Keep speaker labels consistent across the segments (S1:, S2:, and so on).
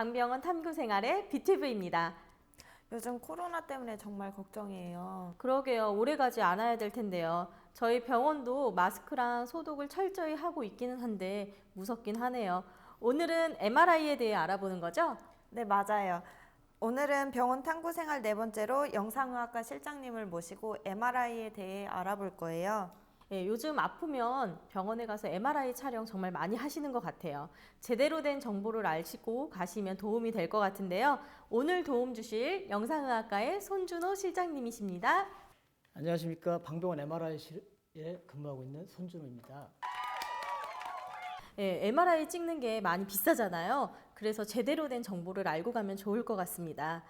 S1: 방병원 탐구생활의 BTV입니다.
S2: 요즘 코로나 때문에 정말 걱정이에요.
S1: 그러게요. 오래가지 않아야 될 텐데요. 저희 병원도 마스크랑 소독을 철저히 하고 있기는 한데 무섭긴 하네요. 오늘은 MRI에 대해 알아보는 거죠?
S2: 네, 맞아요. 오늘은 병원 탐구 생활 네 번째로 영상의학과 실장님을 모시고 MRI에 대해 알아볼 거예요.
S1: 예, 요즘 아프면 병원에 가서 MRI 촬영 정말 많이 하시는 것 같아요. 제대로 된 정보를 아시고 가시면 도움이 될 것 같은데요. 오늘 도움 주실 영상의학과의 손준호 실장님이십니다.
S3: 안녕하십니까. 방병원 MRI실에 근무하고 있는 손준호입니다.
S1: 예, MRI 찍는 게 많이 비싸잖아요. 그래서 제대로 된 정보를 알고 가면 좋을 것 같습니다.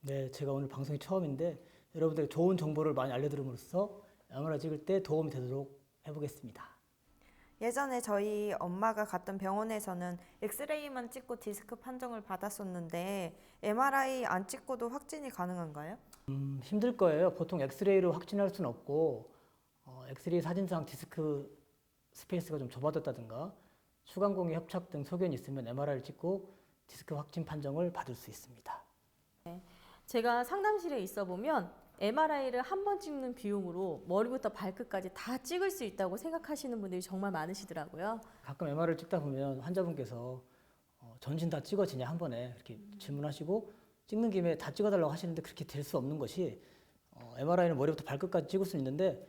S3: 네, 제가 오늘 방송이 처음인데 여러분들에게 좋은 정보를 많이 알려드림으로써 MRI 찍을 때 도움이 되도록 해보겠습니다.
S2: 예전에 저희 엄마가 갔던 병원에서는 엑스레이만 찍고 디스크 판정을 받았었는데 MRI 안 찍고도 확진이 가능한가요?
S3: 힘들 거예요. 보통 엑스레이로 확진할 수는 없고 엑스레이 사진상 디스크 스페이스가 좀 좁아졌다든가 수간공의 협착 등 소견이 있으면 MRI를 찍고 디스크 확진 판정을 받을 수 있습니다.
S1: 제가 상담실에 있어 보면 MRI를 한 번 찍는 비용으로 머리부터 발끝까지 다 찍을 수 있다고 생각하시는 분들이 정말 많으시더라고요.
S3: 가끔 MRI를 찍다 보면 환자분께서 전신 다 찍어지냐 한 번에 이렇게 질문하시고 찍는 김에 다 찍어달라고 하시는데 그렇게 될 수 없는 것이 MRI는 머리부터 발끝까지 찍을 수 있는데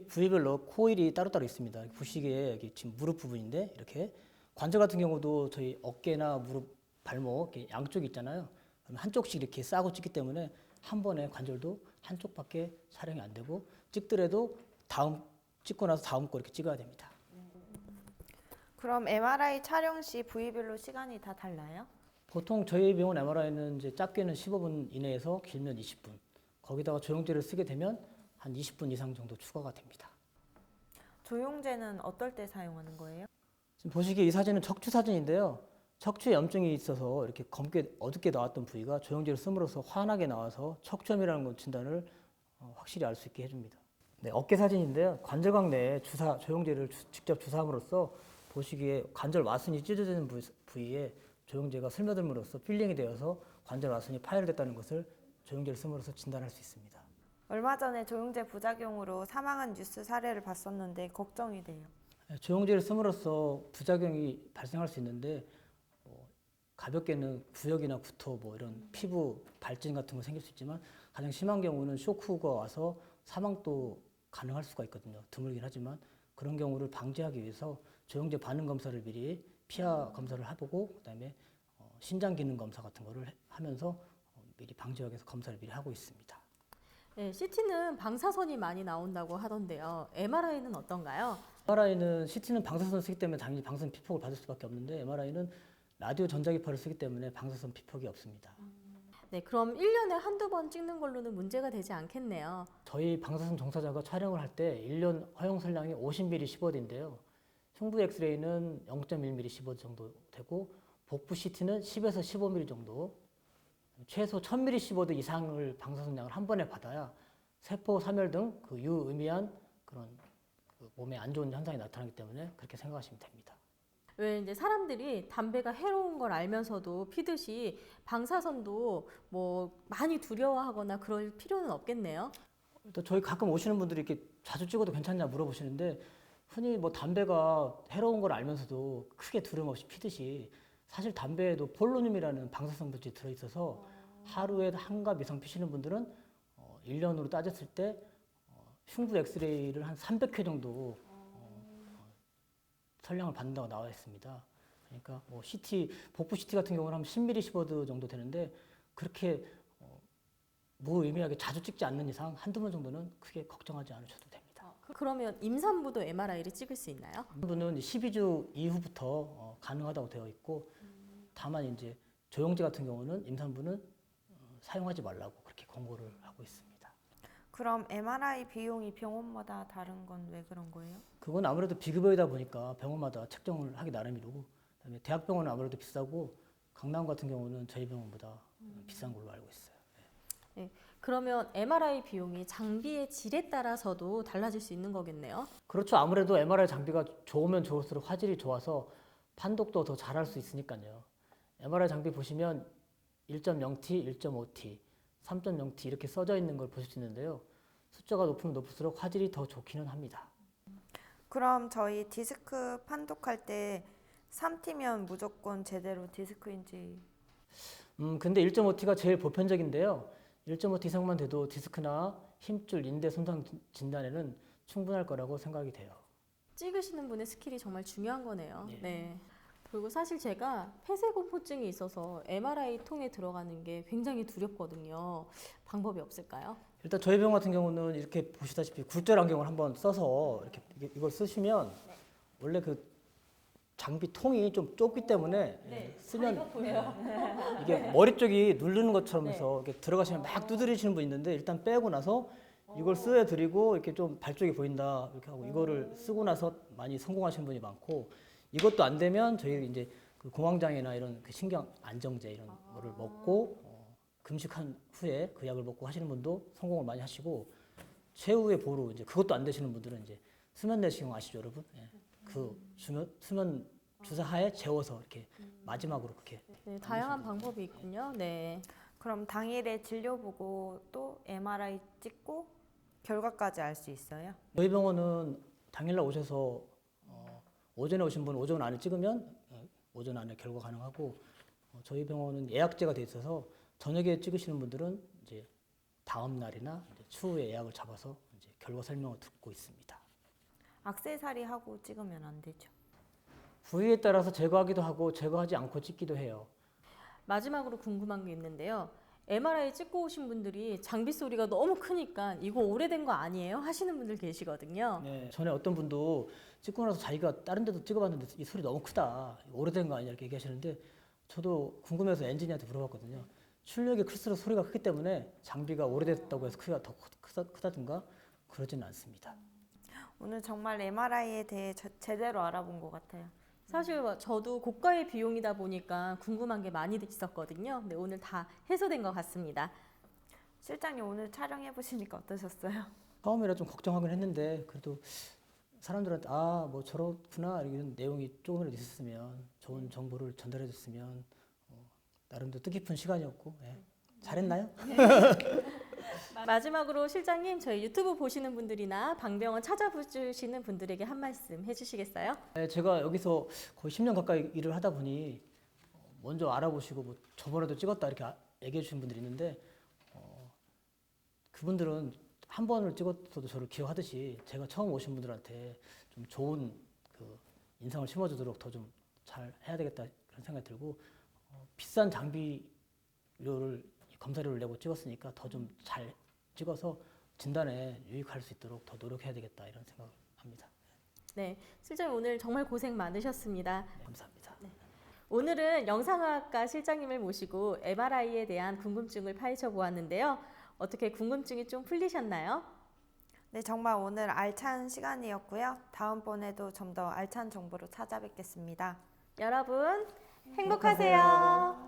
S3: 부위별로 코일이 따로따로 있습니다. 보시기에 여기 지금 무릎 부분인데 이렇게 관절 같은 경우도 저희 어깨나 무릎, 발목 이렇게 양쪽이 있잖아요. 그럼 한쪽씩 이렇게 싸고 찍기 때문에 한 번에 관절도 한쪽밖에 촬영이 안 되고 찍더라도 찍고 나서 다음 거 이렇게 찍어야 됩니다.
S2: 그럼 MRI 촬영 시 부위별로 시간이 다 달라요?
S3: 보통 저희 병원 MRI는 이제 짧게는 15분 이내에서 길면 20분. 거기다가 조영제를 쓰게 되면 한 20분 이상 정도 추가가 됩니다.
S2: 조영제는 어떨 때 사용하는 거예요?
S3: 지금 보시기에 이 사진은 척추 사진인데요. 척추에 염증이 있어서 이렇게 검게 어둡게 나왔던 부위가 조영제를 씀으로써 환하게 나와서 척추염이라는 것 진단을 확실히 알 수 있게 해줍니다. 네, 어깨 사진인데요. 관절각 내에 조영제를 직접 주사함으로써 보시기에 관절 와순이 찢어지는 부위에 조영제가 스며들므로써 필링이 되어서 관절 와순이 파열됐다는 것을 조영제를 씀으로써 진단할 수 있습니다.
S2: 얼마 전에 조영제 부작용으로 사망한 뉴스 사례를 봤었는데 걱정이 돼요.
S3: 조영제를 씀으로써 부작용이 발생할 수 있는데 가볍게는 구역이나 구토, 이런 피부 발진 같은 거 생길 수 있지만 가장 심한 경우는 쇼크가 와서 사망도 가능할 수가 있거든요. 드물긴 하지만 그런 경우를 방지하기 위해서 조영제 반응 검사를 미리 피하 검사를 해보고 그다음에 신장 기능 검사 같은 거를 하면서 미리 방지하기 위해서 검사를 미리 하고 있습니다.
S1: 네, CT는 방사선이 많이 나온다고 하던데요. MRI는 어떤가요?
S3: MRI는 CT는 방사선을 쓰기 때문에 당연히 방사선 피폭을 받을 수밖에 없는데 MRI는 라디오 전자기파를 쓰기 때문에 방사선 피폭이 없습니다.
S1: 네, 그럼 1년에 한두 번 찍는 걸로는 문제가 되지 않겠네요.
S3: 저희 방사선 종사자가 촬영을 할 때 1년 허용설량이 50mm 10어디인데요. 흉부 엑스레이는 0.1mm 10어디 정도 되고 복부 CT는 10에서 15mm 정도, 최소 1000mm 10어디 이상을 방사선량을 한 번에 받아야 세포 사멸 등 그 유의미한 그런 몸에 안 좋은 현상이 나타나기 때문에 그렇게 생각하시면 됩니다.
S1: 왜 이제 사람들이 담배가 해로운 걸 알면서도 피듯이 방사선도 많이 두려워하거나 그럴 필요는 없겠네요.
S3: 또 저희 가끔 오시는 분들이 이렇게 자주 찍어도 괜찮냐 물어보시는데 흔히 담배가 해로운 걸 알면서도 크게 두려움 없이 피듯이 사실 담배에도 폴로늄이라는 방사성 물질이 들어있어서 하루에 한 갑 이상 피시는 분들은 1년으로 따졌을 때 흉부 엑스레이를 한 300회 정도 설량을 받는다고 나와 있습니다. 그러니까 CT, 복부 CT 같은 경우는 한 10mm 10어드 정도 되는데 그렇게 무의미하게 자주 찍지 않는 이상 한두 번 정도는 크게 걱정하지 않으셔도 됩니다.
S1: 그러면 임산부도 MRI를 찍을 수 있나요?
S3: 임산부는 12주 이후부터 가능하다고 되어 있고 다만 이제 조영제 같은 경우는 임산부는 사용하지 말라고 그렇게 권고를 하고 있습니다.
S2: 그럼 MRI 비용이 병원마다 다른 건 왜 그런 거예요?
S3: 그건 아무래도 비급여이다 보니까 병원마다 책정을 하기 나름이고 그다음에 대학병원은 아무래도 비싸고 강남 같은 경우는 저희 병원보다 비싼 걸로 알고 있어요.
S1: 네, 그러면 MRI 비용이 장비의 질에 따라서도 달라질 수 있는 거겠네요?
S3: 그렇죠. 아무래도 MRI 장비가 좋으면 좋을수록 화질이 좋아서 판독도 더 잘할 수 있으니까요. MRI 장비 보시면 1.0T, 1.5T, 3.0T 이렇게 써져 있는 걸 보실 수 있는데요. 숫자가 높으면 높을수록 화질이 더 좋기는 합니다.
S2: 그럼 저희 디스크 판독할 때 3T면 무조건 제대로 디스크인지.
S3: 근데 1.5T가 제일 보편적인데요. 1.5T 이상만 돼도 디스크나 힘줄, 인대 손상 진단에는 충분할 거라고 생각이 돼요.
S1: 찍으시는 분의 스킬이 정말 중요한 거네요.
S3: 예.
S1: 네. 그리고 사실 제가 폐쇄공포증이 있어서 MRI 통에 들어가는 게 굉장히 두렵거든요. 방법이 없을까요?
S3: 일단 저희 병원 같은 경우는 이렇게 보시다시피 굴절 안경을 한번 써서 이렇게 이걸 쓰시면 원래 그 장비 통이 좀 좁기 때문에 쓰면 이게 머리 쪽이 누르는 것처럼 해서 이렇게 들어가시면 막 두드리시는 분 있는데 일단 빼고 나서 이걸 쓰여드리고 이렇게 좀 발 쪽이 보인다 이렇게 하고 이거를 쓰고 나서 많이 성공하시는 분이 많고 이것도 안 되면 저희 이제 그 공황장애나 이런 그 신경 안정제 이런 거를 먹고 금식한 후에 그 약을 먹고 하시는 분도 성공을 많이 하시고 최후의 보루 이제 그것도 안 되시는 분들은 이제 수면 내시경 아시죠 여러분? 예. 그 수면 주사하에 재워서 이렇게 마지막으로 그렇게
S1: 네, 다양한 방법이 있군요. 네.
S2: 그럼 당일에 진료 보고 또 MRI 찍고 결과까지 알 수 있어요?
S3: 저희 병원은 당일날 오셔서 오전에 오신 분 오전 안에 찍으면 오전 안에 결과 가능하고 저희 병원은 예약제가 돼 있어서 저녁에 찍으시는 분들은 이제 다음 날이나 이제 추후에 예약을 잡아서 이제 결과 설명을 듣고 있습니다.
S2: 액세서리 하고 찍으면 안 되죠.
S3: 부위에 따라서 제거하기도 하고 제거하지 않고 찍기도 해요.
S1: 마지막으로 궁금한 게 있는데요. MRI 찍고 오신 분들이 장비 소리가 너무 크니까 이거 오래된 거 아니에요? 하시는 분들 계시거든요.
S3: 네, 전에 어떤 분도 찍고 나서 자기가 다른 데도 찍어봤는데 이 소리 너무 크다. 오래된 거 아니냐 이렇게 얘기하시는데 저도 궁금해서 엔지니어한테 물어봤거든요. 출력이 클수록 소리가 크기 때문에 장비가 오래됐다고 해서 크기가 더 크다든가 그러지는 않습니다.
S2: 오늘 정말 MRI에 대해 제대로 알아본 것 같아요.
S1: 사실 저도 고가의 비용이다 보니까 궁금한 게 많이 있었거든요. 근데 오늘 다 해소된 것 같습니다.
S2: 실장님 오늘 촬영해 보시니까 어떠셨어요?
S3: 처음이라 좀 걱정하긴 했는데 그래도 사람들한테 뭐 저렇구나 이런 내용이 조금이라도 있었으면 좋은 정보를 전달해 줬으면 나름대로 뜻깊은 시간이었고 잘했나요?
S1: 마지막으로 실장님 저희 유튜브 보시는 분들이나 방병원 찾아주시는 분들에게 한 말씀 해주시겠어요?
S3: 네, 제가 여기서 거의 10년 가까이 일을 하다 보니 먼저 알아보시고 뭐 저번에도 찍었다 이렇게 얘기해 주신 분들이 있는데 그분들은 한 번을 찍었어도 저를 기억하듯이 제가 처음 오신 분들한테 좀 좋은 그 인상을 심어주도록 더 좀 잘 해야 되겠다 그런 생각이 들고 비싼 장비료를 검사료를 내고 찍었으니까 더 좀 잘 찍어서 진단에 유익할 수 있도록 더 노력해야 되겠다 이런 생각을 합니다.
S1: 네, 실장님 오늘 정말 고생 많으셨습니다.
S3: 네, 감사합니다.
S1: 오늘은 영상의학과 실장님을 모시고 MRI에 대한 궁금증을 파헤쳐 보았는데요. 어떻게 궁금증이 좀 풀리셨나요?
S2: 네, 정말 오늘 알찬 시간이었고요. 다음번에도 좀 더 알찬 정보로 찾아뵙겠습니다.
S1: 여러분 행복하세요.